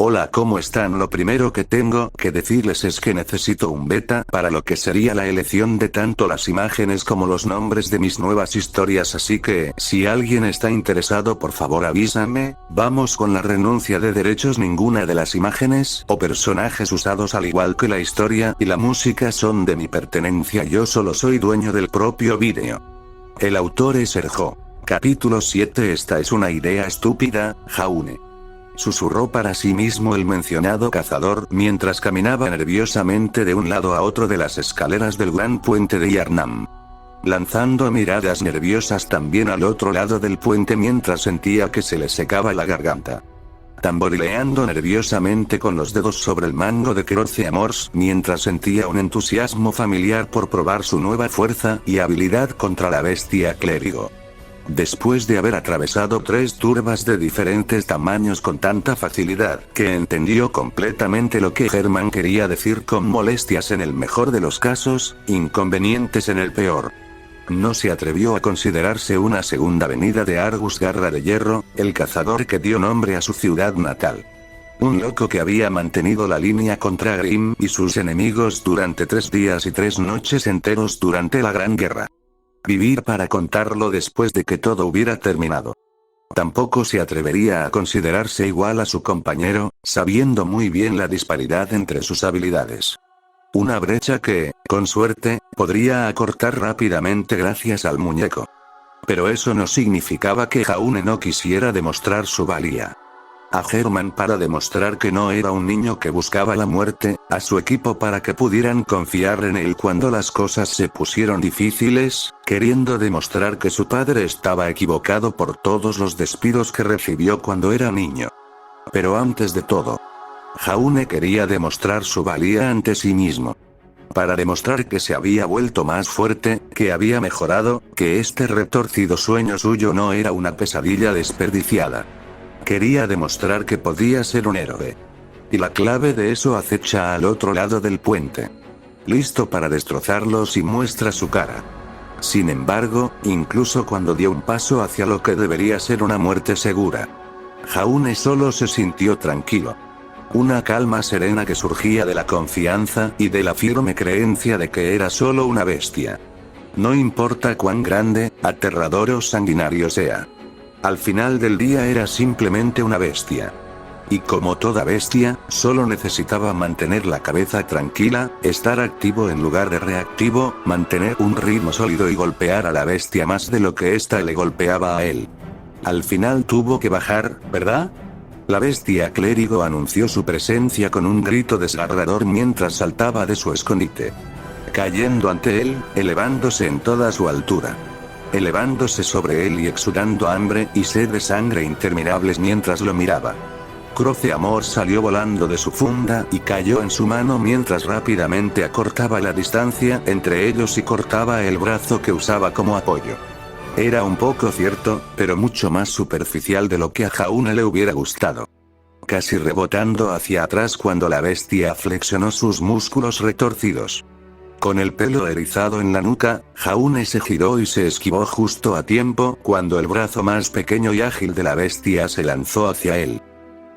Hola, ¿cómo están? Lo primero que tengo que decirles es que necesito un beta para lo que sería la elección de tanto las imágenes como los nombres de mis nuevas historias, así que, si alguien está interesado por favor avísame. Vamos con la renuncia de derechos. Ninguna de las imágenes o personajes usados al igual que la historia y la música son de mi pertenencia, yo solo soy dueño del propio vídeo. El autor es Sergio. Capítulo 7. Esta es una idea estúpida, Jaune. Susurró para sí mismo el mencionado cazador mientras caminaba nerviosamente de un lado a otro de las escaleras del gran puente de Yarnam. Lanzando miradas nerviosas también al otro lado del puente mientras sentía que se le secaba la garganta. Tamborileando nerviosamente con los dedos sobre el mango de Croce Amors mientras sentía un entusiasmo familiar por probar su nueva fuerza y habilidad contra la bestia clérigo. Después de haber atravesado 3 turbas de diferentes tamaños con tanta facilidad que entendió completamente lo que Herman quería decir con molestias en el mejor de los casos, inconvenientes en el peor. No se atrevió a considerarse una segunda venida de Argus Garra de Hierro, el cazador que dio nombre a su ciudad natal. Un loco que había mantenido la línea contra Grimm y sus enemigos durante 3 días y 3 noches enteros durante la Gran Guerra. Vivir para contarlo después de que todo hubiera terminado. Tampoco se atrevería a considerarse igual a su compañero, sabiendo muy bien la disparidad entre sus habilidades. Una brecha que, con suerte, podría acortar rápidamente gracias al muñeco. Pero eso no significaba que Jaune no quisiera demostrar su valía. A Herman para demostrar que no era un niño que buscaba la muerte, a su equipo para que pudieran confiar en él cuando las cosas se pusieron difíciles, queriendo demostrar que su padre estaba equivocado por todos los despidos que recibió cuando era niño. Pero antes de todo, Jaune quería demostrar su valía ante sí mismo. Para demostrar que se había vuelto más fuerte, que había mejorado, que este retorcido sueño suyo no era una pesadilla desperdiciada. Quería demostrar que podía ser un héroe. Y la clave de eso acecha al otro lado del puente. Listo para destrozarlos y muestra su cara. Sin embargo, incluso cuando dio un paso hacia lo que debería ser una muerte segura, Jaune solo se sintió tranquilo. Una calma serena que surgía de la confianza y de la firme creencia de que era solo una bestia. No importa cuán grande, aterrador o sanguinario sea. Al final del día era simplemente una bestia. Y como toda bestia, solo necesitaba mantener la cabeza tranquila, estar activo en lugar de reactivo, mantener un ritmo sólido y golpear a la bestia más de lo que ésta le golpeaba a él. Al final tuvo que bajar, ¿verdad? La bestia clérigo anunció su presencia con un grito desgarrador mientras saltaba de su escondite. Cayendo ante él, elevándose en toda su altura. Elevándose sobre él y exudando hambre y sed de sangre interminables mientras lo miraba. Croce Amor salió volando de su funda y cayó en su mano mientras rápidamente acortaba la distancia entre ellos y cortaba el brazo que usaba como apoyo. Era un poco cierto, pero mucho más superficial de lo que a Jaune le hubiera gustado. Casi rebotando hacia atrás cuando la bestia flexionó sus músculos retorcidos. Con el pelo erizado en la nuca, Jaune se giró y se esquivó justo a tiempo cuando el brazo más pequeño y ágil de la bestia se lanzó hacia él.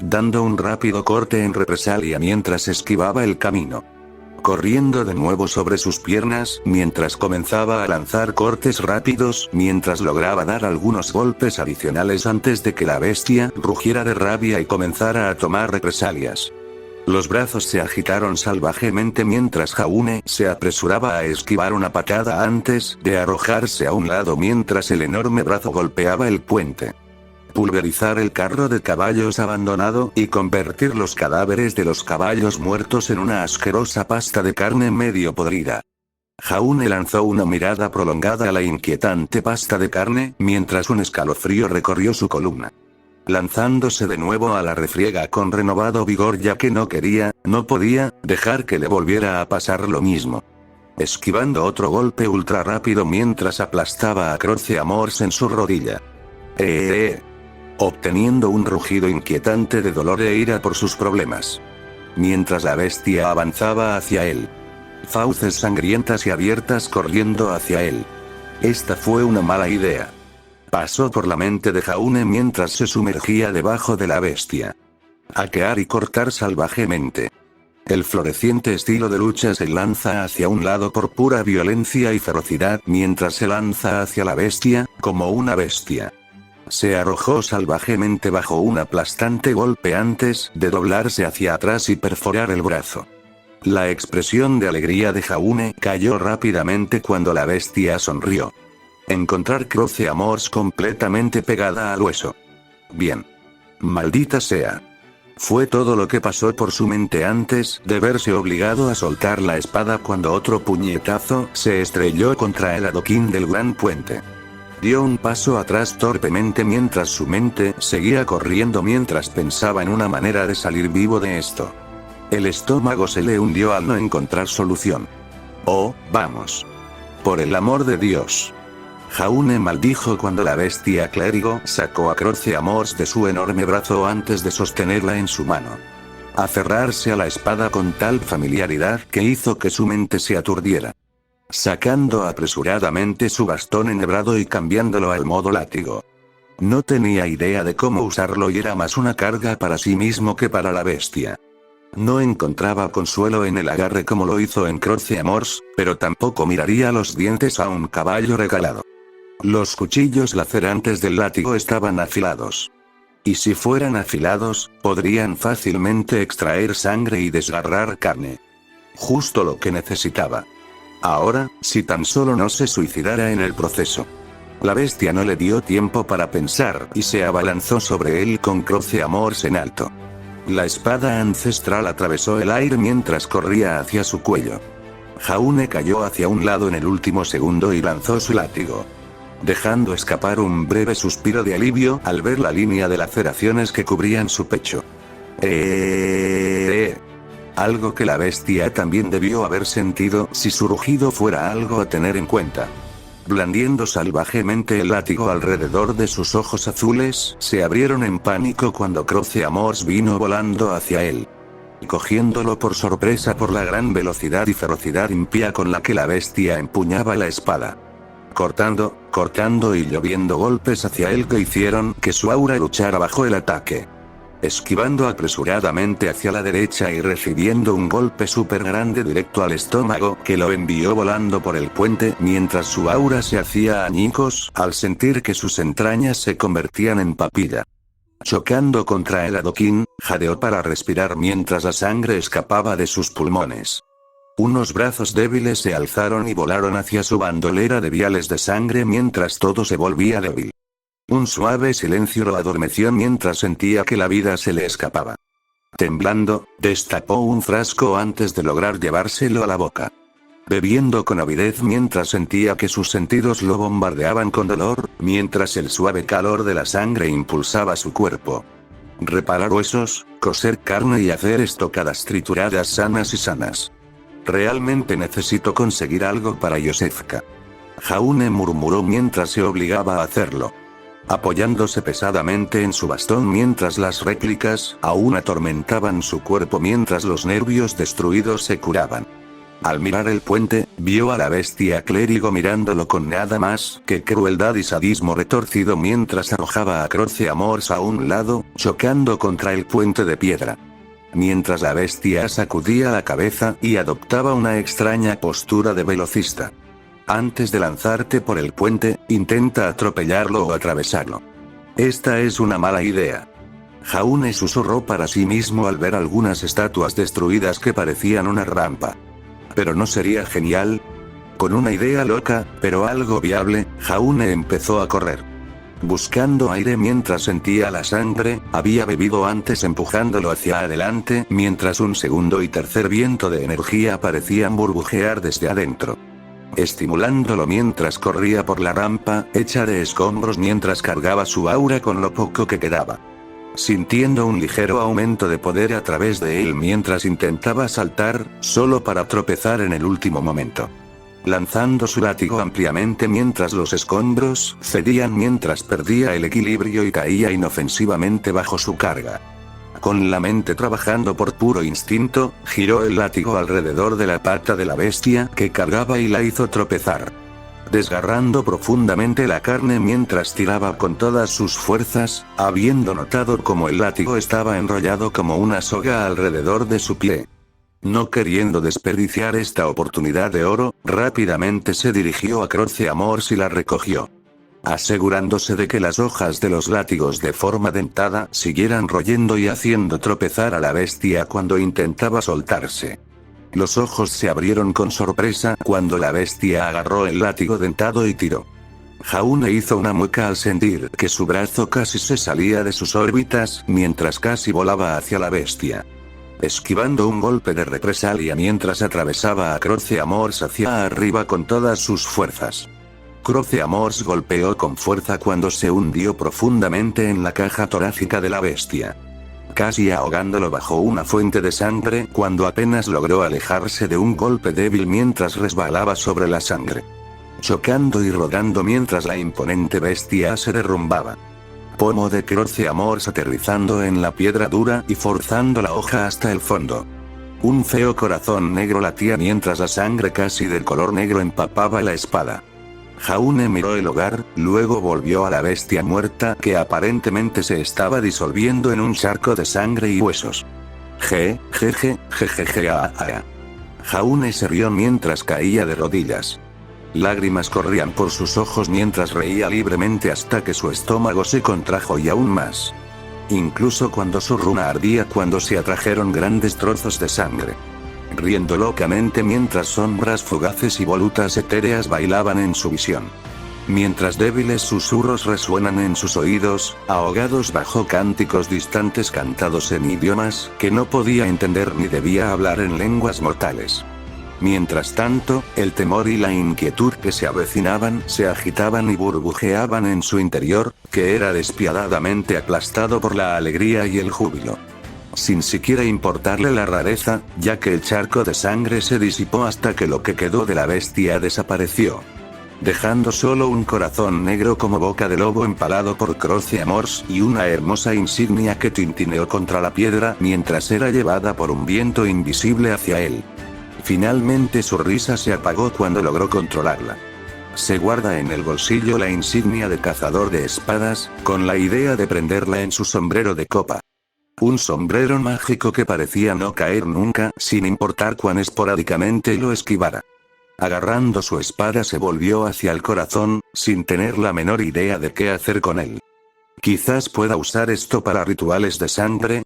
Dando un rápido corte en represalia mientras esquivaba el camino. Corriendo de nuevo sobre sus piernas mientras comenzaba a lanzar cortes rápidos mientras lograba dar algunos golpes adicionales antes de que la bestia rugiera de rabia y comenzara a tomar represalias. Los brazos se agitaron salvajemente mientras Jaune se apresuraba a esquivar una patada antes de arrojarse a un lado mientras el enorme brazo golpeaba el puente. Pulverizar el carro de caballos abandonado y convertir los cadáveres de los caballos muertos en una asquerosa pasta de carne medio podrida. Jaune lanzó una mirada prolongada a la inquietante pasta de carne mientras un escalofrío recorrió su columna. Lanzándose de nuevo a la refriega con renovado vigor ya que no podía, dejar que le volviera a pasar lo mismo. Esquivando otro golpe ultra rápido mientras aplastaba a Croce Amors en su rodilla. Obteniendo un rugido inquietante de dolor e ira por sus problemas. Mientras la bestia avanzaba hacia él. Fauces sangrientas y abiertas corriendo hacia él. Esta fue una mala idea. Pasó por la mente de Jaune mientras se sumergía debajo de la bestia. Hackear y cortar salvajemente. El floreciente estilo de lucha se lanza hacia un lado por pura violencia y ferocidad mientras se lanza hacia la bestia, como una bestia. Se arrojó salvajemente bajo un aplastante golpe antes de doblarse hacia atrás y perforar el brazo. La expresión de alegría de Jaune cayó rápidamente cuando la bestia sonrió. Encontrar Croce Amors completamente pegada al hueso. Bien. Maldita sea. Fue todo lo que pasó por su mente antes de verse obligado a soltar la espada cuando otro puñetazo se estrelló contra el adoquín del gran puente. Dio un paso atrás torpemente mientras su mente seguía corriendo mientras pensaba en una manera de salir vivo de esto. El estómago se le hundió al no encontrar solución. Oh, vamos. Por el amor de Dios. Jaune maldijo cuando la bestia clérigo sacó a Croce Amors de su enorme brazo antes de sostenerla en su mano. Aferrarse a la espada con tal familiaridad que hizo que su mente se aturdiera. Sacando apresuradamente su bastón enhebrado y cambiándolo al modo látigo. No tenía idea de cómo usarlo y era más una carga para sí mismo que para la bestia. No encontraba consuelo en el agarre como lo hizo en Croce Amors, pero tampoco miraría los dientes a un caballo regalado. Los cuchillos lacerantes del látigo estaban afilados. Y si fueran afilados, podrían fácilmente extraer sangre y desgarrar carne. Justo lo que necesitaba. Ahora, si tan solo no se suicidara en el proceso. La bestia no le dio tiempo para pensar y se abalanzó sobre él con Croce Amors en alto. La espada ancestral atravesó el aire mientras corría hacia su cuello. Jaune cayó hacia un lado en el último segundo y lanzó su látigo. Dejando escapar un breve suspiro de alivio al ver la línea de laceraciones que cubrían su pecho. Algo que la bestia también debió haber sentido si su rugido fuera algo a tener en cuenta. Blandiendo salvajemente el látigo alrededor de sus ojos azules, se abrieron en pánico cuando Croce Amors vino volando hacia él. Cogiéndolo por sorpresa por la gran velocidad y ferocidad impía con la que la bestia empuñaba la espada. Cortando y lloviendo golpes hacia él que hicieron que su aura luchara bajo el ataque. Esquivando apresuradamente hacia la derecha y recibiendo un golpe súper grande directo al estómago que lo envió volando por el puente mientras su aura se hacía añicos al sentir que sus entrañas se convertían en papilla. Chocando contra el adoquín, jadeó para respirar mientras la sangre escapaba de sus pulmones. Unos brazos débiles se alzaron y volaron hacia su bandolera de viales de sangre mientras todo se volvía débil. Un suave silencio lo adormeció mientras sentía que la vida se le escapaba. Temblando, destapó un frasco antes de lograr llevárselo a la boca. Bebiendo con avidez mientras sentía que sus sentidos lo bombardeaban con dolor, mientras el suave calor de la sangre impulsaba su cuerpo. Reparar huesos, coser carne y hacer estocadas trituradas sanas. Realmente necesito conseguir algo para Josefka. Jaune murmuró mientras se obligaba a hacerlo. Apoyándose pesadamente en su bastón mientras las réplicas aún atormentaban su cuerpo mientras los nervios destruidos se curaban. Al mirar el puente, vio a la bestia clérigo mirándolo con nada más que crueldad y sadismo retorcido mientras arrojaba a Croce Amors a un lado, chocando contra el puente de piedra. Mientras la bestia sacudía la cabeza y adoptaba una extraña postura de velocista. Antes de lanzarte por el puente, intenta atropellarlo o atravesarlo. Esta es una mala idea. Jaune susurró para sí mismo al ver algunas estatuas destruidas que parecían una rampa. ¿Pero no sería genial? Con una idea loca, pero algo viable, Jaune empezó a correr. Buscando aire mientras sentía la sangre, había bebido antes empujándolo hacia adelante mientras un segundo y tercer viento de energía parecían burbujear desde adentro. Estimulándolo mientras corría por la rampa, hecha de escombros mientras cargaba su aura con lo poco que quedaba. Sintiendo un ligero aumento de poder a través de él mientras intentaba saltar, solo para tropezar en el último momento. Lanzando su látigo ampliamente mientras los escombros cedían mientras perdía el equilibrio y caía inofensivamente bajo su carga. Con la mente trabajando por puro instinto, giró el látigo alrededor de la pata de la bestia que cargaba y la hizo tropezar. desgarrando profundamente la carne mientras tiraba con todas sus fuerzas, habiendo notado cómo el látigo estaba enrollado como una soga alrededor de su pie. No queriendo desperdiciar esta oportunidad de oro, rápidamente se dirigió a Croceamors y la recogió, asegurándose de que las hojas de los látigos de forma dentada siguieran royendo y haciendo tropezar a la bestia cuando intentaba soltarse. Los ojos se abrieron con sorpresa cuando la bestia agarró el látigo dentado y tiró. Jaune hizo una mueca al sentir que su brazo casi se salía de sus órbitas mientras casi volaba hacia la bestia, esquivando un golpe de represalia mientras atravesaba a Croceamors hacia arriba con todas sus fuerzas. Croceamors golpeó con fuerza cuando se hundió profundamente en la caja torácica de la bestia, casi ahogándolo bajo una fuente de sangre cuando apenas logró alejarse de un golpe débil mientras resbalaba sobre la sangre, chocando y rodando mientras la imponente bestia se derrumbaba. Pomo de Croceamors aterrizando en la piedra dura y forzando la hoja hasta el fondo. Un feo corazón negro latía mientras la sangre casi del color negro empapaba la espada. Jaune miró el hogar, luego volvió a la bestia muerta que aparentemente se estaba disolviendo en un charco de sangre y huesos. Jaune se rió mientras caía de rodillas. Lágrimas corrían por sus ojos mientras reía libremente hasta que su estómago se contrajo y aún más. Incluso cuando su runa ardía cuando se atrajeron grandes trozos de sangre. Riendo locamente mientras sombras fugaces y volutas etéreas bailaban en su visión. Mientras débiles susurros resuenan en sus oídos, ahogados bajo cánticos distantes cantados en idiomas que no podía entender ni debía hablar en lenguas mortales. Mientras tanto, el temor y la inquietud que se avecinaban se agitaban y burbujeaban en su interior, que era despiadadamente aplastado por la alegría y el júbilo. Sin siquiera importarle la rareza, ya que el charco de sangre se disipó hasta que lo que quedó de la bestia desapareció, dejando solo un corazón negro como boca de lobo empalado por Croceamors y una hermosa insignia que tintineó contra la piedra mientras era llevada por un viento invisible hacia él. Finalmente su risa se apagó cuando logró controlarla. Se guarda en el bolsillo la insignia de cazador de espadas, con la idea de prenderla en su sombrero de copa. Un sombrero mágico que parecía no caer nunca, sin importar cuán esporádicamente lo esquivara. Agarrando su espada se volvió hacia el corazón, sin tener la menor idea de qué hacer con él. Quizás pueda usar esto para rituales de sangre.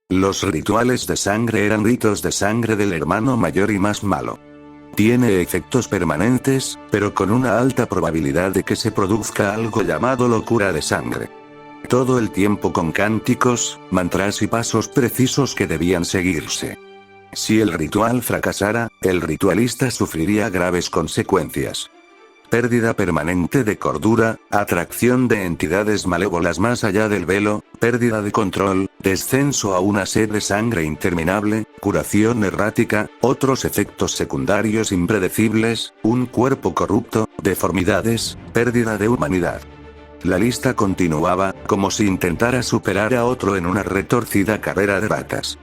Los rituales de sangre eran ritos de sangre del hermano mayor y más malo. Tiene efectos permanentes, pero con una alta probabilidad de que se produzca algo llamado locura de sangre. Todo el tiempo con cánticos, mantras y pasos precisos que debían seguirse. Si el ritual fracasara, el ritualista sufriría graves consecuencias. Pérdida permanente de cordura, atracción de entidades malévolas más allá del velo, pérdida de control, descenso a una sed de sangre interminable, curación errática, otros efectos secundarios impredecibles, un cuerpo corrupto, deformidades, pérdida de humanidad. La lista continuaba, como si intentara superar a otro en una retorcida carrera de ratas.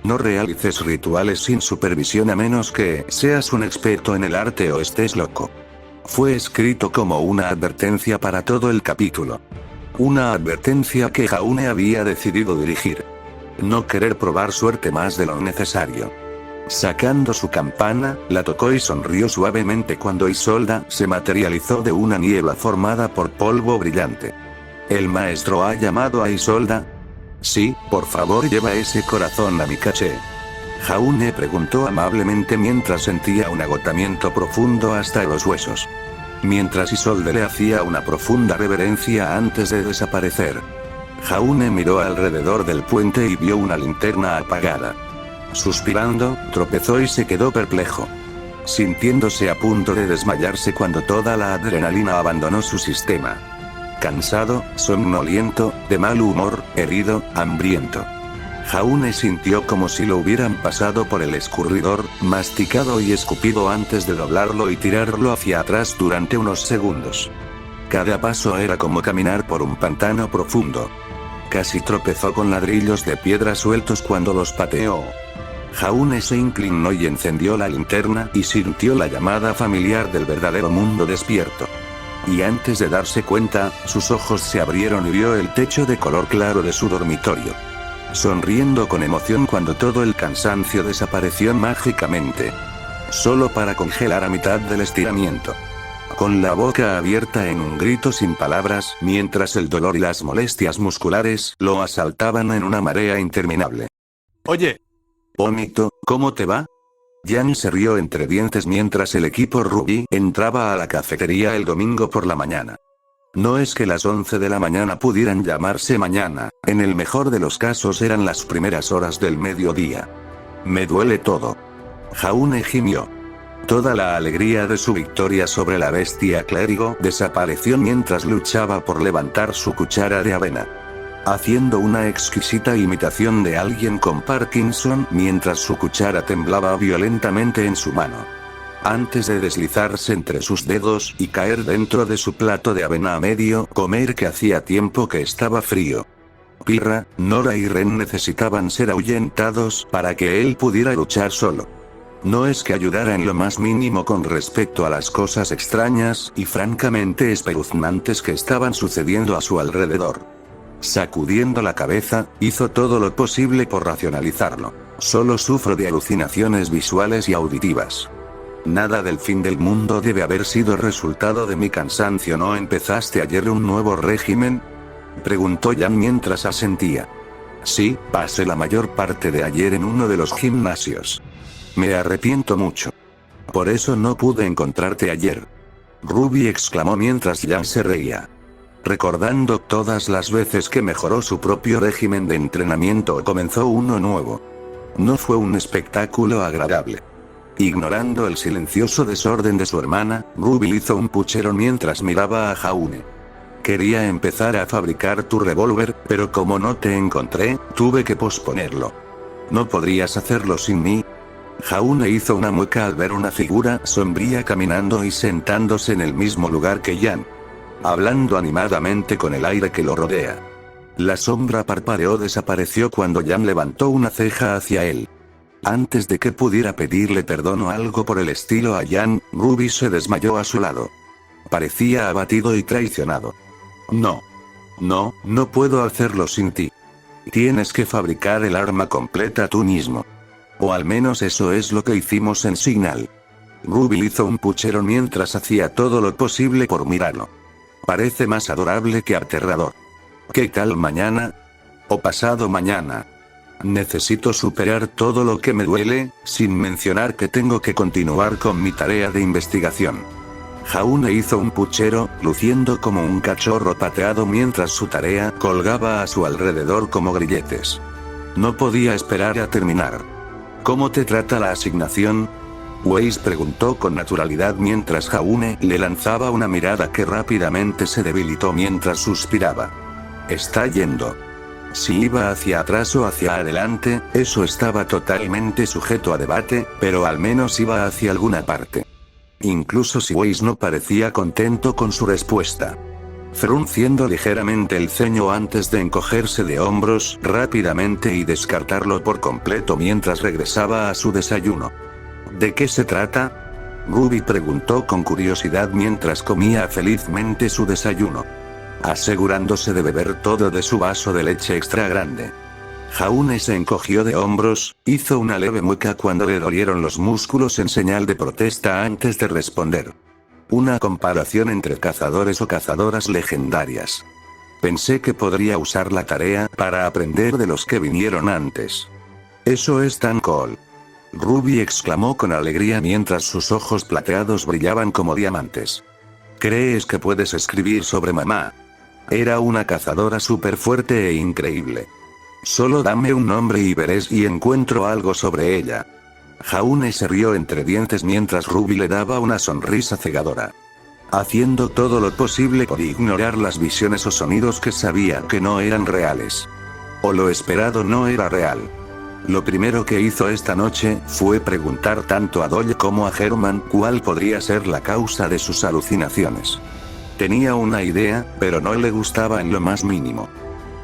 No realices rituales sin supervisión a menos que seas un experto en el arte o estés loco. Fue escrito como una advertencia para todo el capítulo. Una advertencia que Jaune había decidido dirigir. No querer probar suerte más de lo necesario. Sacando su campana, la tocó y sonrió suavemente cuando Isolda se materializó de una niebla formada por polvo brillante. ¿El maestro ha llamado a Isolda? Sí, por favor lleva ese corazón a mi caché. Jaune preguntó amablemente mientras sentía un agotamiento profundo hasta los huesos. Mientras Isolde le hacía una profunda reverencia antes de desaparecer. Jaune miró alrededor del puente y vio una linterna apagada. Suspirando, tropezó y se quedó perplejo, sintiéndose a punto de desmayarse cuando toda la adrenalina abandonó su sistema. Cansado, somnoliento, de mal humor, herido, hambriento. Jaune sintió como si lo hubieran pasado por el escurridor, masticado y escupido antes de doblarlo y tirarlo hacia atrás durante unos segundos. Cada paso era como caminar por un pantano profundo. Casi tropezó con ladrillos de piedra sueltos cuando los pateó. Jaune se inclinó y encendió la linterna y sintió la llamada familiar del verdadero mundo despierto. Y antes de darse cuenta, sus ojos se abrieron y vio el techo de color claro de su dormitorio. Sonriendo con emoción cuando todo el cansancio desapareció mágicamente. Solo para congelar a mitad del estiramiento. Con la boca abierta en un grito sin palabras, mientras el dolor y las molestias musculares lo asaltaban en una marea interminable. Oye. Omito, ¿cómo te va? Jan se rió entre dientes mientras el equipo Ruby entraba a la cafetería el domingo por la mañana. No es que las 11 de la mañana pudieran llamarse mañana, en el mejor de los casos eran las primeras horas del mediodía. Me duele todo. Jaune gimió. Toda la alegría de su victoria sobre la bestia clérigo desapareció mientras luchaba por levantar su cuchara de avena. Haciendo una exquisita imitación de alguien con Parkinson mientras su cuchara temblaba violentamente en su mano. Antes de deslizarse entre sus dedos y caer dentro de su plato de avena a medio comer que hacía tiempo que estaba frío. Pirra, Nora y Ren necesitaban ser ahuyentados para que él pudiera luchar solo. No es que ayudara en lo más mínimo con respecto a las cosas extrañas y francamente espeluznantes que estaban sucediendo a su alrededor. Sacudiendo la cabeza, hizo todo lo posible por racionalizarlo. Solo sufro de alucinaciones visuales y auditivas. Nada del fin del mundo debe haber sido resultado de mi cansancio. ¿No empezaste ayer un nuevo régimen? Preguntó Jan mientras asentía. Sí, pasé la mayor parte de ayer en uno de los gimnasios. Me arrepiento mucho. Por eso no pude encontrarte ayer. Ruby exclamó mientras Jan se reía. Recordando todas las veces que mejoró su propio régimen de entrenamiento o comenzó uno nuevo. No fue un espectáculo agradable. Ignorando el silencioso desorden de su hermana, Ruby hizo un puchero mientras miraba a Jaune. Quería empezar a fabricar tu revólver, pero como no te encontré, tuve que posponerlo. ¿No podrías hacerlo sin mí? Jaune hizo una mueca al ver una figura sombría caminando y sentándose en el mismo lugar que Jan. Hablando animadamente con el aire que lo rodea. La sombra parpadeó desapareció cuando Jan levantó una ceja hacia él. Antes de que pudiera pedirle perdón o algo por el estilo a Jan, Ruby se desmayó a su lado. Parecía abatido y traicionado. No puedo hacerlo sin ti. Tienes que fabricar el arma completa tú mismo. O al menos eso es lo que hicimos en Signal. Ruby hizo un puchero mientras hacía todo lo posible por mirarlo. Parece más adorable que aterrador. ¿Qué tal mañana? ¿O pasado mañana? Necesito superar todo lo que me duele, sin mencionar que tengo que continuar con mi tarea de investigación. Jaune hizo un puchero, luciendo como un cachorro pateado mientras su tarea colgaba a su alrededor como grilletes. No podía esperar a terminar. ¿Cómo te trata la asignación? Weiss preguntó con naturalidad mientras Jaune le lanzaba una mirada que rápidamente se debilitó mientras suspiraba. Está yendo. Si iba hacia atrás o hacia adelante, eso estaba totalmente sujeto a debate, pero al menos iba hacia alguna parte. Incluso si Weiss no parecía contento con su respuesta. Frunciendo ligeramente el ceño antes de encogerse de hombros rápidamente y descartarlo por completo mientras regresaba a su desayuno. ¿De qué se trata? Ruby preguntó con curiosidad mientras comía felizmente su desayuno. Asegurándose de beber todo de su vaso de leche extra grande. Jaune se encogió de hombros, hizo una leve mueca cuando le dolieron los músculos en señal de protesta antes de responder. Una comparación entre cazadores o cazadoras legendarias. Pensé que podría usar la tarea para aprender de los que vinieron antes. Eso es tan cool. Ruby exclamó con alegría mientras sus ojos plateados brillaban como diamantes. ¿Crees que puedes escribir sobre mamá? Era una cazadora súper fuerte e increíble. Solo dame un nombre y veré si encuentro algo sobre ella. Jaune se rió entre dientes mientras Ruby le daba una sonrisa cegadora. Haciendo todo lo posible por ignorar las visiones o sonidos que sabía que no eran reales. O lo esperado no era real. Lo primero que hizo esta noche fue preguntar tanto a Doyle como a Herman cuál podría ser la causa de sus alucinaciones. Tenía una idea, pero no le gustaba en lo más mínimo.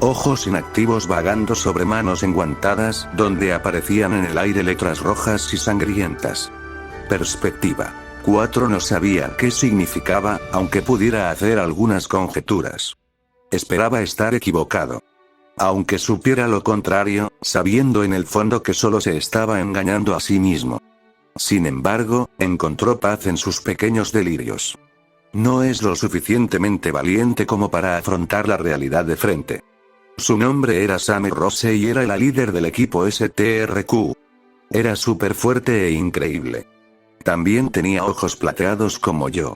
Ojos inactivos vagando sobre manos enguantadas, donde aparecían en el aire letras rojas y sangrientas. Perspectiva. 4 no sabía qué significaba, aunque pudiera hacer algunas conjeturas. Esperaba estar equivocado. Aunque supiera lo contrario, sabiendo en el fondo que solo se estaba engañando a sí mismo. Sin embargo, encontró paz en sus pequeños delirios. No es lo suficientemente valiente como para afrontar la realidad de frente. Su nombre era Summer Rose y era la líder del equipo STRQ. Era súper fuerte e increíble. También tenía ojos plateados como yo.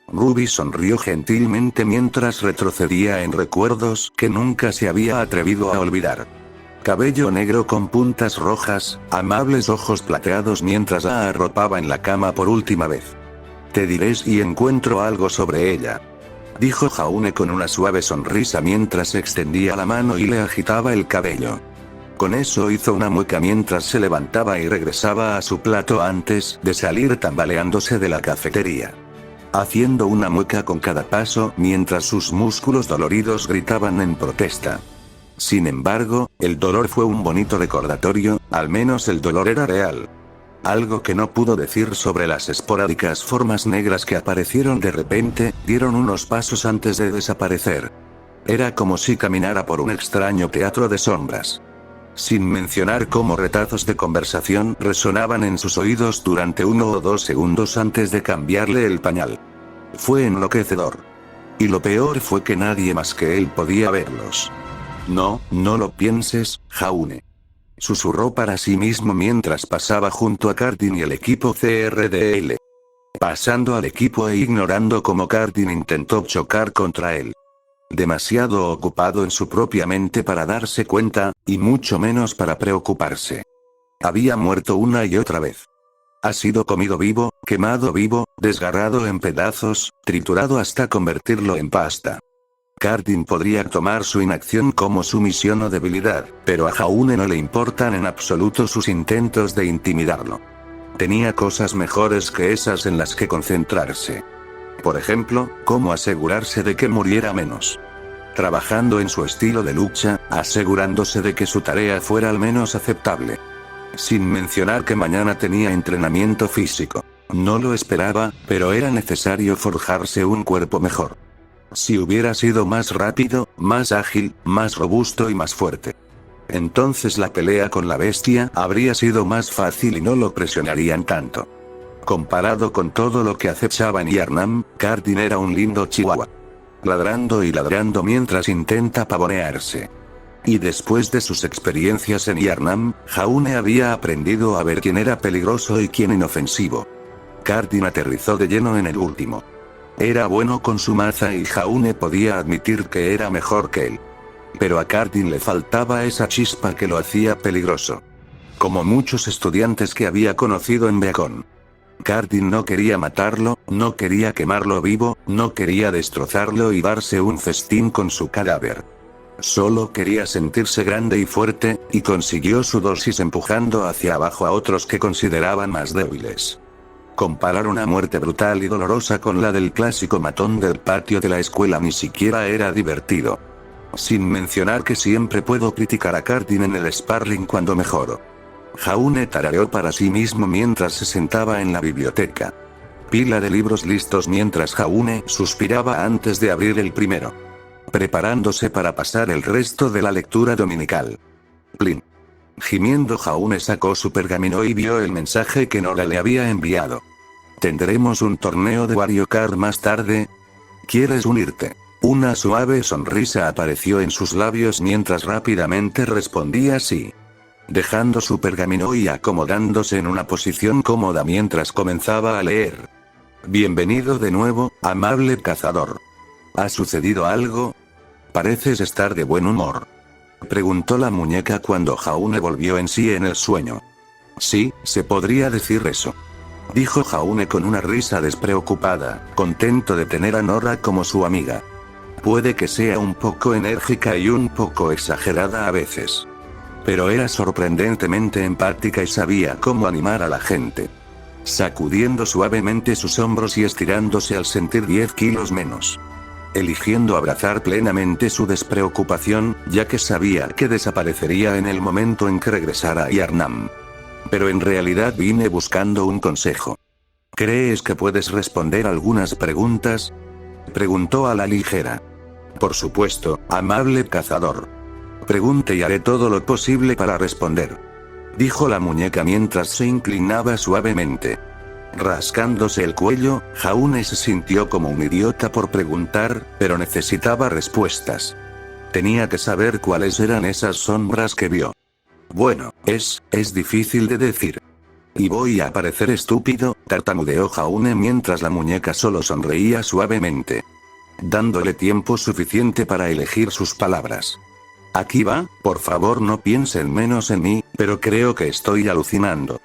Ruby sonrió gentilmente mientras retrocedía en recuerdos que nunca se había atrevido a olvidar. Cabello negro con puntas rojas, amables ojos plateados mientras la arropaba en la cama por última vez. Te diré si encuentro algo sobre ella, dijo Jaune con una suave sonrisa mientras extendía la mano y le agitaba el cabello. Con eso hizo una mueca mientras se levantaba y regresaba a su plato antes de salir tambaleándose de la cafetería. Haciendo una mueca con cada paso mientras sus músculos doloridos gritaban en protesta. Sin embargo, el dolor fue un bonito recordatorio, al menos el dolor era real. Algo que no pudo decir sobre las esporádicas formas negras que aparecieron de repente, dieron unos pasos antes de desaparecer. Era como si caminara por un extraño teatro de sombras. Sin mencionar cómo retazos de conversación resonaban en sus oídos durante 1 o 2 segundos antes de cambiarle el pañal. Fue enloquecedor. Y lo peor fue que nadie más que él podía verlos. No lo pienses, Jaune. Susurró para sí mismo mientras pasaba junto a Cardin y el equipo CRDL. Pasando al equipo e ignorando cómo Cardin intentó chocar contra él. Demasiado ocupado en su propia mente para darse cuenta, y mucho menos para preocuparse. Había muerto una y otra vez. Ha sido comido vivo, quemado vivo, desgarrado en pedazos, triturado hasta convertirlo en pasta. Cardin podría tomar su inacción como sumisión o debilidad, pero a Jaune no le importan en absoluto sus intentos de intimidarlo. Tenía cosas mejores que esas en las que concentrarse. Por ejemplo, cómo asegurarse de que muriera menos. Trabajando en su estilo de lucha, asegurándose de que su tarea fuera al menos aceptable. Sin mencionar que mañana tenía entrenamiento físico. No lo esperaba, pero era necesario forjarse un cuerpo mejor. Si hubiera sido más rápido, más ágil, más robusto y más fuerte. Entonces la pelea con la bestia habría sido más fácil y no lo presionarían tanto. Comparado con todo lo que acechaba en Yarnam, Cardin era un lindo chihuahua. Ladrando y ladrando mientras intenta pavonearse. Y después de sus experiencias en Yarnam, Jaune había aprendido a ver quién era peligroso y quién inofensivo. Cardin aterrizó de lleno en el último. Era bueno con su maza y Jaune podía admitir que era mejor que él. Pero a Cardin le faltaba esa chispa que lo hacía peligroso. Como muchos estudiantes que había conocido en Beacon. Cardin no quería matarlo, no quería quemarlo vivo, no quería destrozarlo y darse un festín con su cadáver. Solo quería sentirse grande y fuerte, y consiguió su dosis empujando hacia abajo a otros que consideraban más débiles. Comparar una muerte brutal y dolorosa con la del clásico matón del patio de la escuela ni siquiera era divertido. Sin mencionar que siempre puedo criticar a Cardin en el sparring cuando mejoro. Jaune tarareó para sí mismo mientras se sentaba en la biblioteca. Pila de libros listos mientras Jaune suspiraba antes de abrir el primero. Preparándose para pasar el resto de la lectura dominical. Plin. Gimiendo Jaune sacó su pergamino y vio el mensaje que Nora le había enviado. ¿Tendremos un torneo de Wario Kart más tarde? ¿Quieres unirte? Una suave sonrisa apareció en sus labios mientras rápidamente respondía sí. Dejando su pergamino y acomodándose en una posición cómoda mientras comenzaba a leer. Bienvenido de nuevo, amable cazador. ¿Ha sucedido algo? Pareces estar de buen humor. Preguntó la muñeca cuando Jaune volvió en sí en el sueño. Sí, se podría decir eso. Dijo Jaune con una risa despreocupada, contento de tener a Nora como su amiga. Puede que sea un poco enérgica y un poco exagerada a veces. Pero era sorprendentemente empática y sabía cómo animar a la gente. Sacudiendo suavemente sus hombros y estirándose al sentir 10 kilos menos. eligiendo abrazar plenamente su despreocupación, ya que sabía que desaparecería en el momento en que regresara a Yarnam. Pero en realidad vine buscando un consejo. ¿Crees que puedes responder algunas preguntas? Preguntó a la ligera. Por supuesto, amable cazador. Pregunte y haré todo lo posible para responder. Dijo la muñeca mientras se inclinaba suavemente. Rascándose el cuello, Jaune se sintió como un idiota por preguntar, pero necesitaba respuestas. Tenía que saber cuáles eran esas sombras que vio. Bueno, es difícil de decir. Y voy a parecer estúpido, tartamudeó Jaune mientras la muñeca solo sonreía suavemente, dándole tiempo suficiente para elegir sus palabras. Aquí va, por favor no piensen menos en mí, pero creo que estoy alucinando.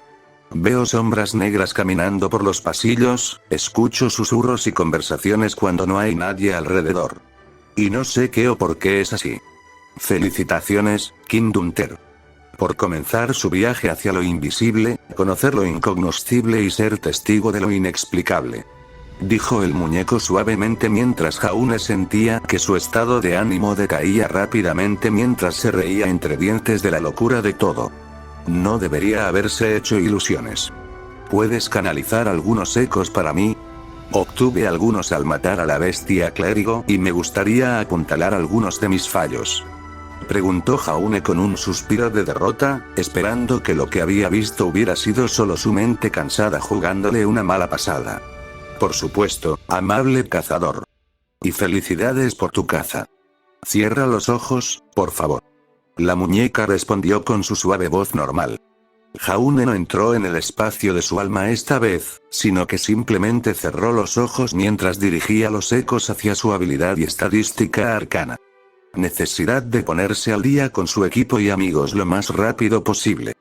Veo sombras negras caminando por los pasillos, escucho susurros y conversaciones cuando no hay nadie alrededor. Y no sé qué o por qué es así. Felicitaciones, King Dunter. Por comenzar su viaje hacia lo invisible, conocer lo incognoscible y ser testigo de lo inexplicable. Dijo el muñeco suavemente mientras Jaune sentía que su estado de ánimo decaía rápidamente mientras se reía entre dientes de la locura de todo. No debería haberse hecho ilusiones. ¿Puedes canalizar algunos ecos para mí? Obtuve algunos al matar a la bestia clérigo y me gustaría apuntalar algunos de mis fallos. Preguntó Jaune con un suspiro de derrota, esperando que lo que había visto hubiera sido solo su mente cansada jugándole una mala pasada. Por supuesto, amable cazador. Y felicidades por tu caza. Cierra los ojos, por favor. La muñeca respondió con su suave voz normal. Jaune no entró en el espacio de su alma esta vez, sino que simplemente cerró los ojos mientras dirigía los ecos hacia su habilidad y estadística arcana. Necesidad de ponerse al día con su equipo y amigos lo más rápido posible.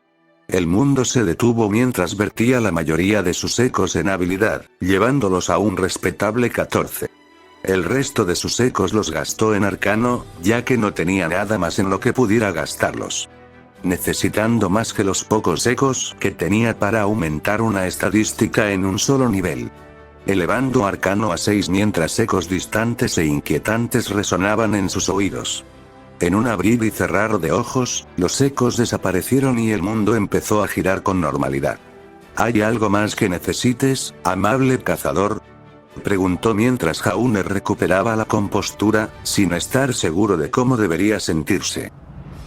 El mundo se detuvo mientras vertía la mayoría de sus ecos en habilidad, llevándolos a un respetable 14. El resto de sus ecos los gastó en arcano, ya que no tenía nada más en lo que pudiera gastarlos. Necesitando más que los pocos ecos que tenía para aumentar una estadística en un solo nivel. Elevando arcano a 6 mientras ecos distantes e inquietantes resonaban en sus oídos. En un abrir y cerrar de ojos, los ecos desaparecieron y el mundo empezó a girar con normalidad. ¿Hay algo más que necesites, amable cazador? Preguntó mientras Jaune recuperaba la compostura, sin estar seguro de cómo debería sentirse.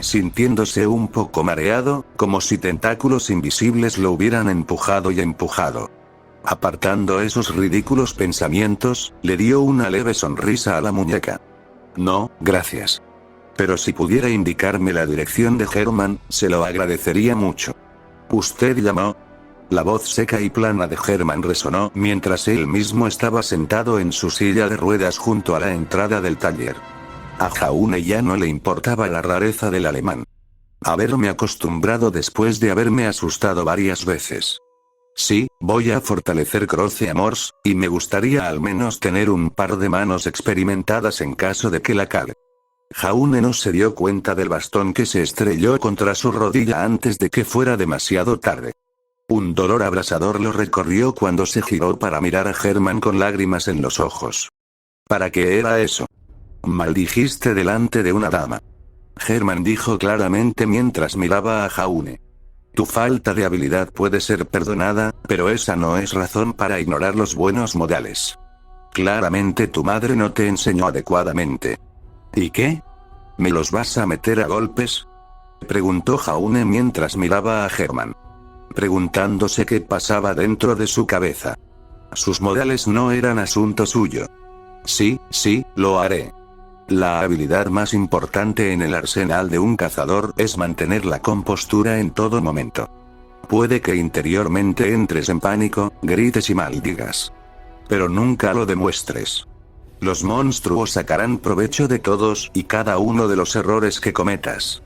Sintiéndose un poco mareado, como si tentáculos invisibles lo hubieran empujado y empujado. Apartando esos ridículos pensamientos, le dio una leve sonrisa a la muñeca. No, gracias. Pero si pudiera indicarme la dirección de Herman, se lo agradecería mucho. ¿Usted llamó? La voz seca y plana de Herman resonó mientras él mismo estaba sentado en su silla de ruedas junto a la entrada del taller. A Jaune ya no le importaba la rareza del alemán. Haberme acostumbrado después de haberme asustado varias veces. Sí, voy a fortalecer Croce Amors, y me gustaría al menos tener un par de manos experimentadas en caso de que la cague. Jaune no se dio cuenta del bastón que se estrelló contra su rodilla antes de que fuera demasiado tarde. Un dolor abrasador lo recorrió cuando se giró para mirar a Herman con lágrimas en los ojos. ¿Para qué era eso? Maldijiste delante de una dama. Herman dijo claramente mientras miraba a Jaune. Tu falta de habilidad puede ser perdonada, pero esa no es razón para ignorar los buenos modales. Claramente tu madre no te enseñó adecuadamente. ¿Y qué? ¿Me los vas a meter a golpes? Preguntó Jaune mientras miraba a Herman. Preguntándose qué pasaba dentro de su cabeza. Sus modales no eran asunto suyo. Sí, lo haré. La habilidad más importante en el arsenal de un cazador es mantener la compostura en todo momento. Puede que interiormente entres en pánico, grites y maldigas. Pero nunca lo demuestres. Los monstruos sacarán provecho de todos y cada uno de los errores que cometas.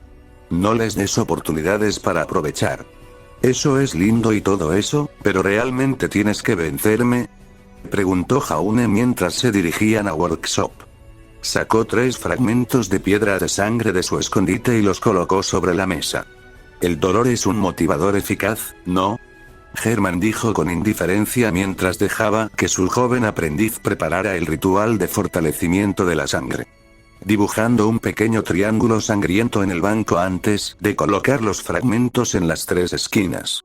No les des oportunidades para aprovechar. Eso es lindo y todo eso, pero ¿realmente tienes que vencerme? Preguntó Jaune mientras se dirigían a Workshop. Sacó 3 fragmentos de piedra de sangre de su escondite y los colocó sobre la mesa. El dolor es un motivador eficaz, ¿no? Herman dijo con indiferencia mientras dejaba que su joven aprendiz preparara el ritual de fortalecimiento de la sangre. Dibujando un pequeño triángulo sangriento en el banco antes de colocar los fragmentos en las 3 esquinas.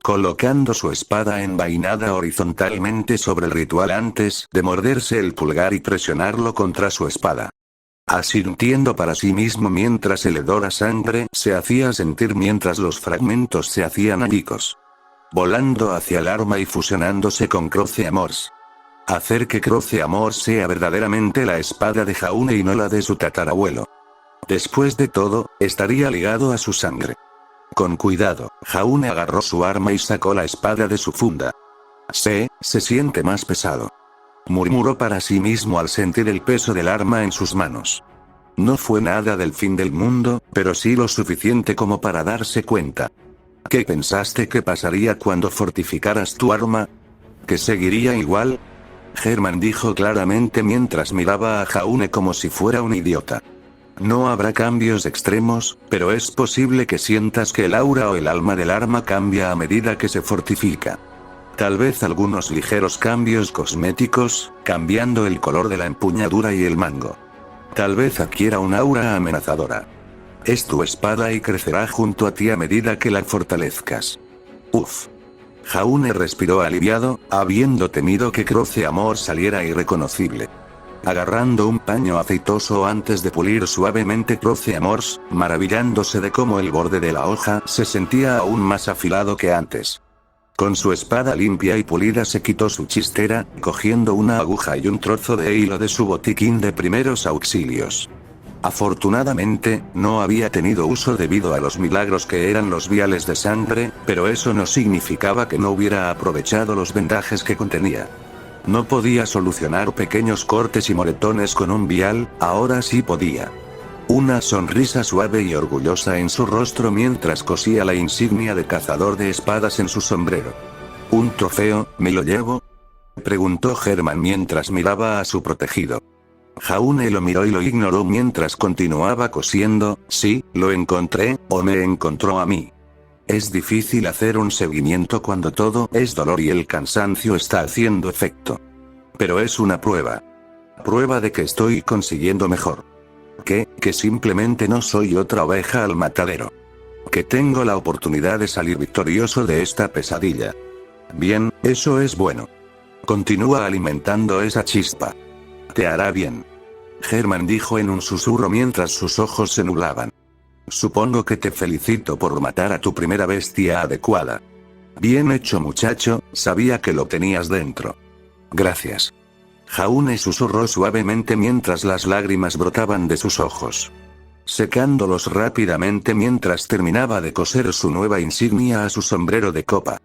Colocando su espada envainada horizontalmente sobre el ritual antes de morderse el pulgar y presionarlo contra su espada. Asintiendo para sí mismo mientras el hedor a sangre se hacía sentir mientras los fragmentos se hacían añicos. Volando hacia el arma y fusionándose con Croce Amors. Hacer que Croce Amors sea verdaderamente la espada de Jaune y no la de su tatarabuelo. Después de todo, estaría ligado a su sangre. Con cuidado, Jaune agarró su arma y sacó la espada de su funda. Se siente más pesado. Murmuró para sí mismo al sentir el peso del arma en sus manos. No fue nada del fin del mundo, pero sí lo suficiente como para darse cuenta. ¿Qué pensaste que pasaría cuando fortificaras tu arma? ¿Que seguiría igual? Herman dijo claramente mientras miraba a Jaune como si fuera un idiota. No habrá cambios extremos, pero es posible que sientas que el aura o el alma del arma cambia a medida que se fortifica. Tal vez algunos ligeros cambios cosméticos, cambiando el color de la empuñadura y el mango. Tal vez adquiera un aura amenazadora. Es tu espada y crecerá junto a ti a medida que la fortalezcas. Uf. Jaune respiró aliviado, habiendo temido que Croce Amor saliera irreconocible. Agarrando un paño aceitoso antes de pulir suavemente Croce Amors, maravillándose de cómo el borde de la hoja se sentía aún más afilado que antes. Con su espada limpia y pulida se quitó su chistera, cogiendo una aguja y un trozo de hilo de su botiquín de primeros auxilios. Afortunadamente, no había tenido uso debido a los milagros que eran los viales de sangre, pero eso no significaba que no hubiera aprovechado los vendajes que contenía. No podía solucionar pequeños cortes y moretones con un vial, ahora sí podía. Una sonrisa suave y orgullosa en su rostro mientras cosía la insignia de cazador de espadas en su sombrero. ¿Un trofeo, me lo llevo?, preguntó Herman mientras miraba a su protegido. Jaune lo miró y lo ignoró mientras continuaba cosiendo. Sí, lo encontré, o me encontró a mí. Es difícil hacer un seguimiento cuando todo es dolor y el cansancio está haciendo efecto. Pero es una prueba. Prueba de que estoy consiguiendo mejor. Que simplemente no soy otra oveja al matadero. Que tengo la oportunidad de salir victorioso de esta pesadilla. Bien, eso es bueno. Continúa alimentando esa chispa. Te hará bien. Herman dijo en un susurro mientras sus ojos se nublaban. Supongo que te felicito por matar a tu primera bestia adecuada. Bien hecho, muchacho, sabía que lo tenías dentro. Gracias. Jaune susurró suavemente mientras las lágrimas brotaban de sus ojos. Secándolos rápidamente mientras terminaba de coser su nueva insignia a su sombrero de copa.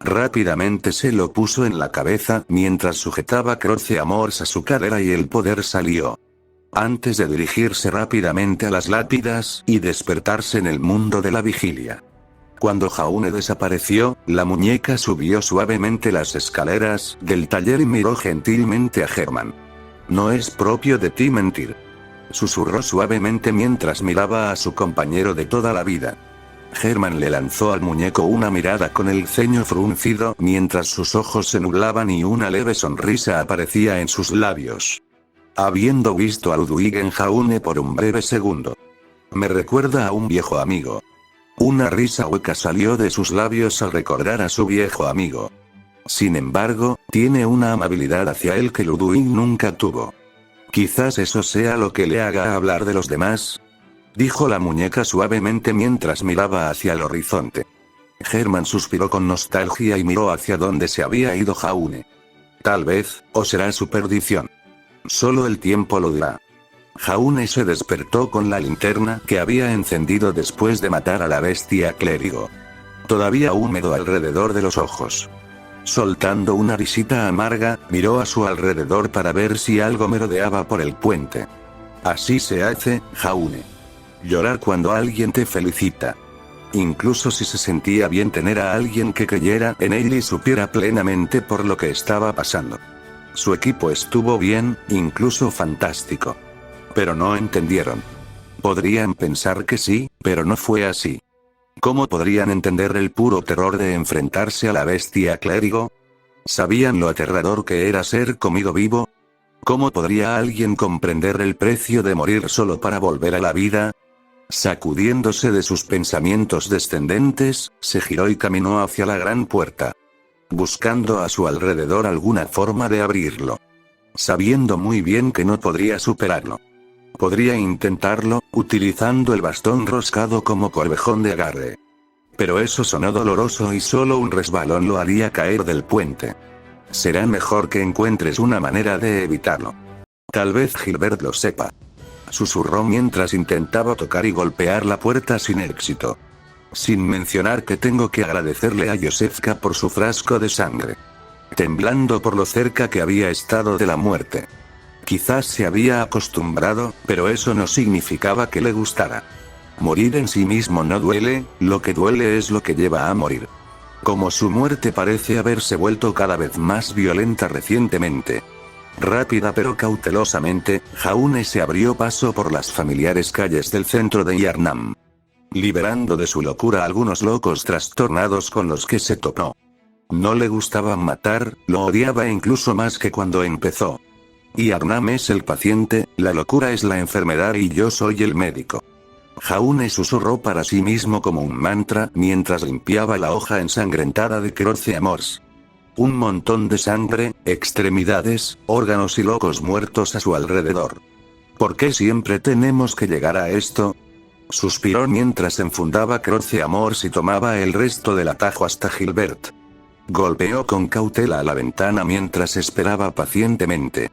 Rápidamente se lo puso en la cabeza mientras sujetaba Croce Amors a su cadera y el poder salió. Antes de dirigirse rápidamente a las lápidas y despertarse en el mundo de la vigilia. Cuando Jaune desapareció, la muñeca subió suavemente las escaleras del taller y miró gentilmente a Herman. No es propio de ti mentir. Susurró suavemente mientras miraba a su compañero de toda la vida. Herman le lanzó al muñeco una mirada con el ceño fruncido mientras sus ojos se nublaban y una leve sonrisa aparecía en sus labios. Habiendo visto a Ludwig en Jaune por un breve segundo. Me recuerda a un viejo amigo. Una risa hueca salió de sus labios al recordar a su viejo amigo. Sin embargo, tiene una amabilidad hacia él que Ludwig nunca tuvo. Quizás eso sea lo que le haga hablar de los demás, dijo la muñeca suavemente mientras miraba hacia el horizonte. Herman suspiró con nostalgia y miró hacia donde se había ido Jaune. Tal vez, o será su perdición. Solo el tiempo lo dirá. Jaune se despertó con la linterna que había encendido después de matar a la bestia clérigo. Todavía húmedo alrededor de los ojos. Soltando una risita amarga, miró a su alrededor para ver si algo merodeaba por el puente. Así se hace, Jaune. Llorar cuando alguien te felicita. Incluso si se sentía bien tener a alguien que creyera en él y supiera plenamente por lo que estaba pasando. Su equipo estuvo bien, incluso fantástico. Pero no entendieron. Podrían pensar que sí, pero no fue así. ¿Cómo podrían entender el puro terror de enfrentarse a la bestia clérigo? ¿Sabían lo aterrador que era ser comido vivo? ¿Cómo podría alguien comprender el precio de morir solo para volver a la vida? Sacudiéndose de sus pensamientos descendentes, se giró y caminó hacia la gran puerta, buscando a su alrededor alguna forma de abrirlo, sabiendo muy bien que no podría superarlo. Podría intentarlo, utilizando el bastón roscado como corbejón de agarre. Pero eso sonó doloroso y solo un resbalón lo haría caer del puente. Será mejor que encuentres una manera de evitarlo. Tal vez Gilbert lo sepa. Susurró mientras intentaba tocar y golpear la puerta sin éxito. Sin mencionar que tengo que agradecerle a Josefka por su frasco de sangre. Temblando por lo cerca que había estado de la muerte. Quizás se había acostumbrado, pero eso no significaba que le gustara. Morir en sí mismo no duele, lo que duele es lo que lleva a morir. Como su muerte parece haberse vuelto cada vez más violenta recientemente. Rápida pero cautelosamente, Jaune se abrió paso por las familiares calles del centro de Yarnam, liberando de su locura a algunos locos trastornados con los que se topó. No le gustaba matar, lo odiaba incluso más que cuando empezó. Yarnam es el paciente, la locura es la enfermedad y yo soy el médico. Jaune susurró para sí mismo como un mantra mientras limpiaba la hoja ensangrentada de Croce Amors. Un montón de sangre, extremidades, órganos y locos muertos a su alrededor. ¿Por qué siempre tenemos que llegar a esto? Suspiró mientras enfundaba Croce Amors y tomaba el resto del atajo hasta Gilbert. Golpeó con cautela a la ventana mientras esperaba pacientemente.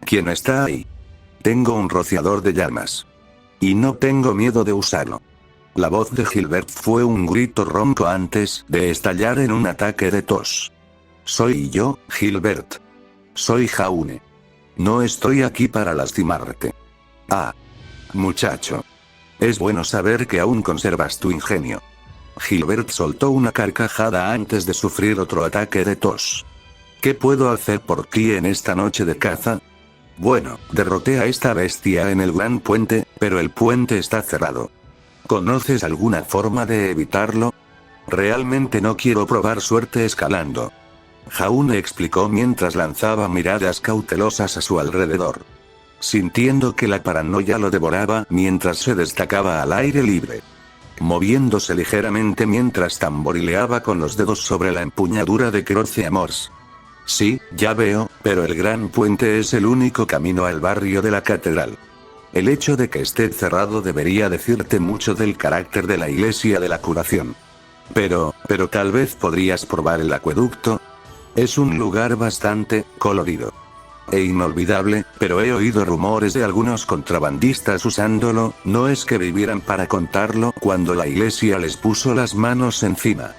¿Quién está ahí? Tengo un rociador de llamas. Y no tengo miedo de usarlo. La voz de Gilbert fue un grito ronco antes de estallar en un ataque de tos. Soy yo, Gilbert. Soy Jaune. No estoy aquí para lastimarte. Ah. Muchacho. Es bueno saber que aún conservas tu ingenio. Gilbert soltó una carcajada antes de sufrir otro ataque de tos. ¿Qué puedo hacer por ti en esta noche de caza? Bueno, derroté a esta bestia en el gran puente, pero el puente está cerrado. ¿Conoces alguna forma de evitarlo? Realmente no quiero probar suerte escalando. Jaune explicó mientras lanzaba miradas cautelosas a su alrededor. Sintiendo que la paranoia lo devoraba mientras se destacaba al aire libre. Moviéndose ligeramente mientras tamborileaba con los dedos sobre la empuñadura de Croce Amors. Sí, ya veo, pero el gran puente es el único camino al barrio de la catedral. El hecho de que esté cerrado debería decirte mucho del carácter de la iglesia de la curación. Pero tal vez podrías probar el acueducto. Es un lugar bastante colorido e inolvidable, pero he oído rumores de algunos contrabandistas usándolo, no es que vivieran para contarlo cuando la iglesia les puso las manos encima.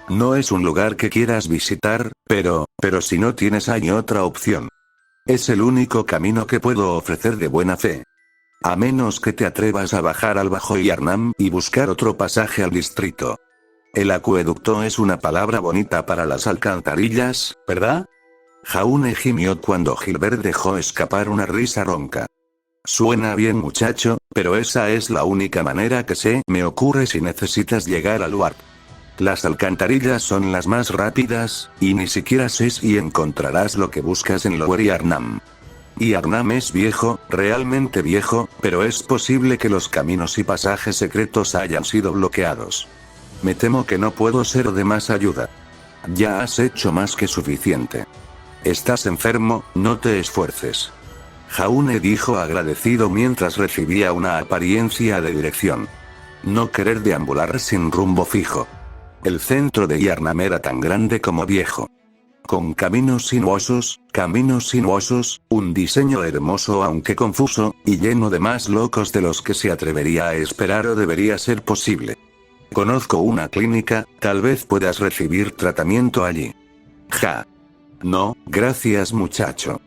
No es un lugar que quieras visitar, pero si no tienes hay otra opción. Es el único camino que puedo ofrecer de buena fe. A menos que te atrevas a bajar al Bajo Yarnam y buscar otro pasaje al distrito. El acueducto es una palabra bonita para las alcantarillas, ¿verdad? Jaune gimió cuando Gilbert dejó escapar una risa ronca. Suena bien muchacho, pero esa es la única manera que se me ocurre si necesitas llegar al lugar. Las alcantarillas son las más rápidas, y ni siquiera sé si encontrarás lo que buscas en Lower Yarnam. Yarnam es viejo, realmente viejo, pero es posible que los caminos y pasajes secretos hayan sido bloqueados. Me temo que no puedo ser de más ayuda. Ya has hecho más que suficiente. Estás enfermo, no te esfuerces. Jaune dijo agradecido mientras recibía una apariencia de dirección. No querer deambular sin rumbo fijo. El centro de Yarnam era tan grande como viejo. Con caminos sinuosos, un diseño hermoso aunque confuso, y lleno de más locos de los que se atrevería a esperar o debería ser posible. Conozco una clínica, tal vez puedas recibir tratamiento allí. Ja. No, gracias muchacho.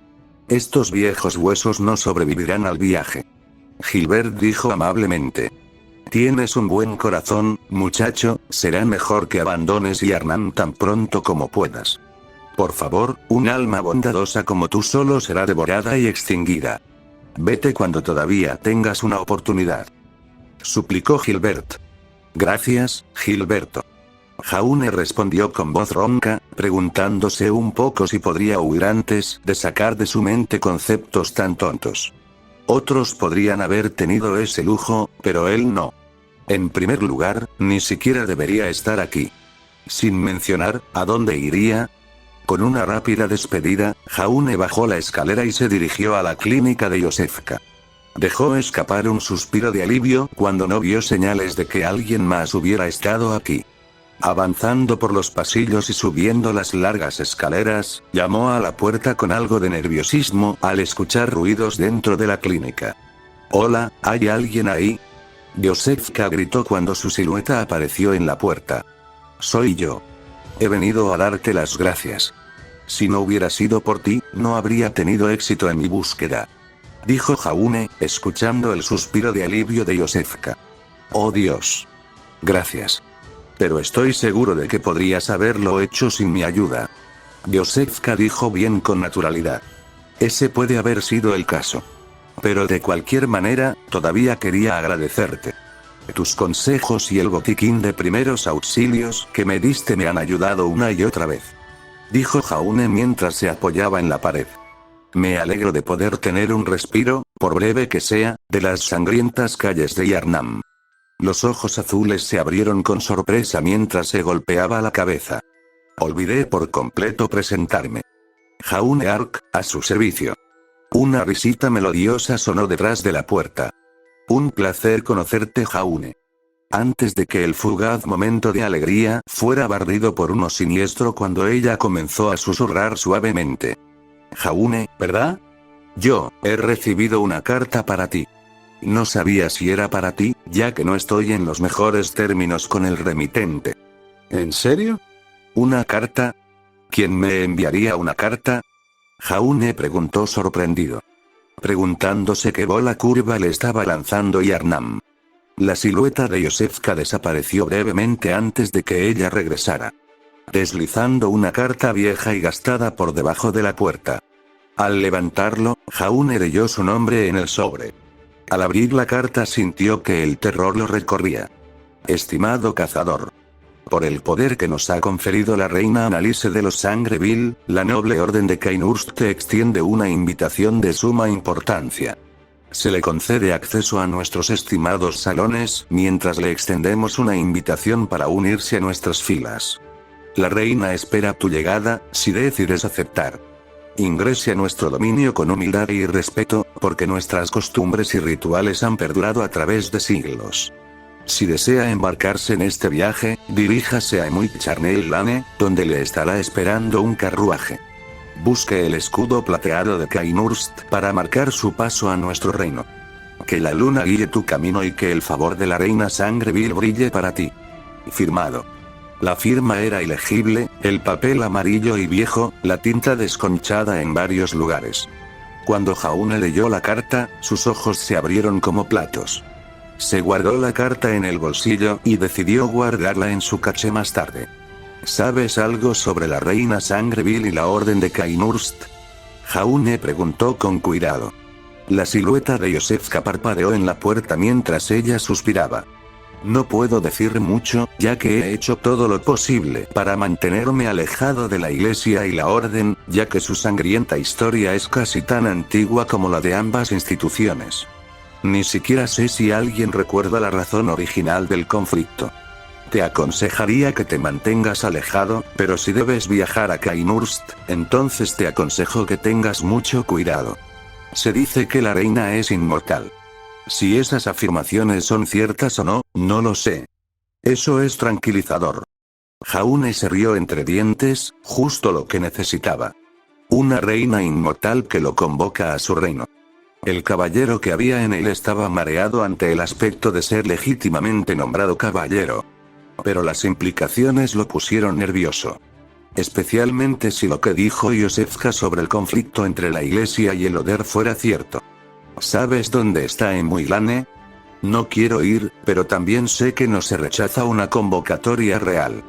Estos viejos huesos no sobrevivirán al viaje. Gilbert dijo amablemente. Tienes un buen corazón, muchacho, será mejor que abandones Yarnam tan pronto como puedas. Por favor, un alma bondadosa como tú solo será devorada y extinguida. Vete cuando todavía tengas una oportunidad. Suplicó Gilbert. Gracias, Gilberto. Jaune respondió con voz ronca, preguntándose un poco si podría huir antes de sacar de su mente conceptos tan tontos. Otros podrían haber tenido ese lujo, pero él no. En primer lugar, ni siquiera debería estar aquí. Sin mencionar, ¿a dónde iría? Con una rápida despedida, Jaune bajó la escalera y se dirigió a la clínica de Josefka. Dejó escapar un suspiro de alivio cuando no vio señales de que alguien más hubiera estado aquí. Avanzando por los pasillos y subiendo las largas escaleras, llamó a la puerta con algo de nerviosismo al escuchar ruidos dentro de la clínica. «Hola, ¿hay alguien ahí?». Josefka gritó cuando su silueta apareció en la puerta. «Soy yo. He venido a darte las gracias. Si no hubiera sido por ti, no habría tenido éxito en mi búsqueda», dijo Jaune, escuchando el suspiro de alivio de Josefka. «Oh Dios. Gracias. Pero estoy seguro de que podrías haberlo hecho sin mi ayuda». Josefka dijo bien con naturalidad. «Ese puede haber sido el caso. Pero de cualquier manera, todavía quería agradecerte. Tus consejos y el botiquín de primeros auxilios que me diste me han ayudado una y otra vez», dijo Jaune mientras se apoyaba en la pared. «Me alegro de poder tener un respiro, por breve que sea, de las sangrientas calles de Yarnam». Los ojos azules se abrieron con sorpresa mientras se golpeaba la cabeza. «Olvidé por completo presentarme. Jaune Ark, a su servicio». Una risita melodiosa sonó detrás de la puerta. «Un placer conocerte, Jaune». Antes de que el fugaz momento de alegría fuera barrido por uno siniestro cuando ella comenzó a susurrar suavemente. «Jaune, ¿verdad? Yo, he recibido una carta para ti. No sabía si era para ti, ya que no estoy en los mejores términos con el remitente». «¿En serio? ¿Una carta? ¿Quién me enviaría una carta?». Jaune preguntó sorprendido, preguntándose qué bola curva le estaba lanzando Yarnam. La silueta de Josefka desapareció brevemente antes de que ella regresara, deslizando una carta vieja y gastada por debajo de la puerta. Al levantarlo, Jaune leyó su nombre en el sobre. Al abrir la carta sintió que el terror lo recorría. «Estimado cazador. Por el poder que nos ha conferido la reina Annalise de los Sangreville, la noble orden de Cainhurst te extiende una invitación de suma importancia. Se le concede acceso a nuestros estimados salones, mientras le extendemos una invitación para unirse a nuestras filas. La reina espera tu llegada, si decides aceptar. Ingrese a nuestro dominio con humildad y respeto, porque nuestras costumbres y rituales han perdurado a través de siglos. Si desea embarcarse en este viaje, diríjase a Emuit Charnel Lane, donde le estará esperando un carruaje. Busque el escudo plateado de Cainhurst para marcar su paso a nuestro reino. Que la luna guíe tu camino y que el favor de la reina Sangreville brille para ti. Firmado». La firma era ilegible, el papel amarillo y viejo, la tinta desconchada en varios lugares. Cuando Jaune leyó la carta, sus ojos se abrieron como platos. Se guardó la carta en el bolsillo y decidió guardarla en su caché más tarde. «¿Sabes algo sobre la reina Sangreville y la orden de Cainhurst?». Jaune preguntó con cuidado. La silueta de Josefka parpadeó en la puerta mientras ella suspiraba. «No puedo decir mucho, ya que he hecho todo lo posible para mantenerme alejado de la iglesia y la orden, ya que su sangrienta historia es casi tan antigua como la de ambas instituciones. Ni siquiera sé si alguien recuerda la razón original del conflicto. Te aconsejaría que te mantengas alejado, pero si debes viajar a Cainhurst, entonces te aconsejo que tengas mucho cuidado. Se dice que la reina es inmortal. Si esas afirmaciones son ciertas o no, no lo sé. Eso es tranquilizador». Jaune se rió entre dientes, justo lo que necesitaba. Una reina inmortal que lo convoca a su reino. El caballero que había en él estaba mareado ante el aspecto de ser legítimamente nombrado caballero. Pero las implicaciones lo pusieron nervioso. Especialmente si lo que dijo Josefka sobre el conflicto entre la iglesia y el Oder fuera cierto. «¿Sabes dónde está Emuit Lane? No quiero ir, pero también sé que no se rechaza una convocatoria real».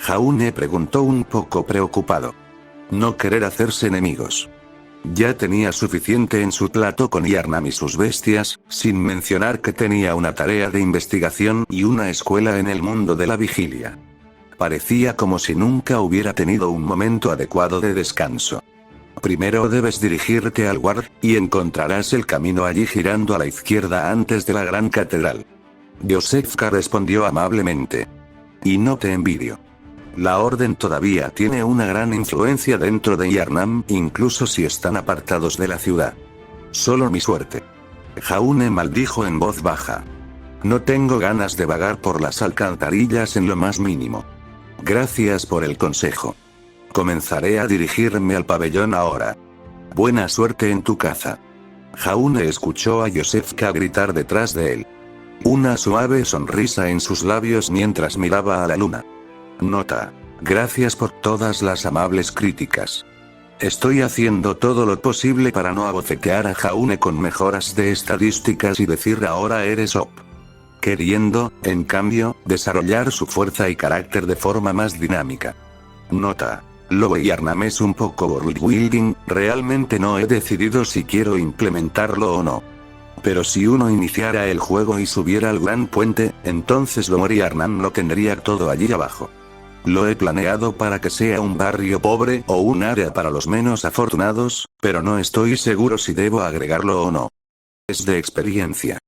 Jaune preguntó un poco preocupado. No querer hacerse enemigos. Ya tenía suficiente en su plato con Yarnam y sus bestias, sin mencionar que tenía una tarea de investigación y una escuela en el mundo de la vigilia. Parecía como si nunca hubiera tenido un momento adecuado de descanso. Primero debes dirigirte al Ward, y encontrarás el camino allí girando a la izquierda antes de la gran catedral. Josefka respondió amablemente. Y no te envidio. La orden todavía tiene una gran influencia dentro de Yarnam, incluso si están apartados de la ciudad. Solo mi suerte. Jaune maldijo en voz baja. No tengo ganas de vagar por las alcantarillas en lo más mínimo. Gracias por el consejo. Comenzaré a dirigirme al pabellón ahora. Buena suerte en tu caza. Jaune escuchó a Josefka gritar detrás de él. Una suave sonrisa en sus labios mientras miraba a la luna. Nota. Gracias por todas las amables críticas. Estoy haciendo todo lo posible para no abofetear a Jaune con mejoras de estadísticas y decir ahora eres OP. Queriendo, en cambio, desarrollar su fuerza y carácter de forma más dinámica. Nota. Lo de Yarnam es un poco worldbuilding, realmente no he decidido si quiero implementarlo o no. Pero si uno iniciara el juego y subiera al gran puente, entonces Lore Yarnam lo tendría todo allí abajo. Lo he planeado para que sea un barrio pobre o un área para los menos afortunados, pero no estoy seguro si debo agregarlo o no. Es de experiencia.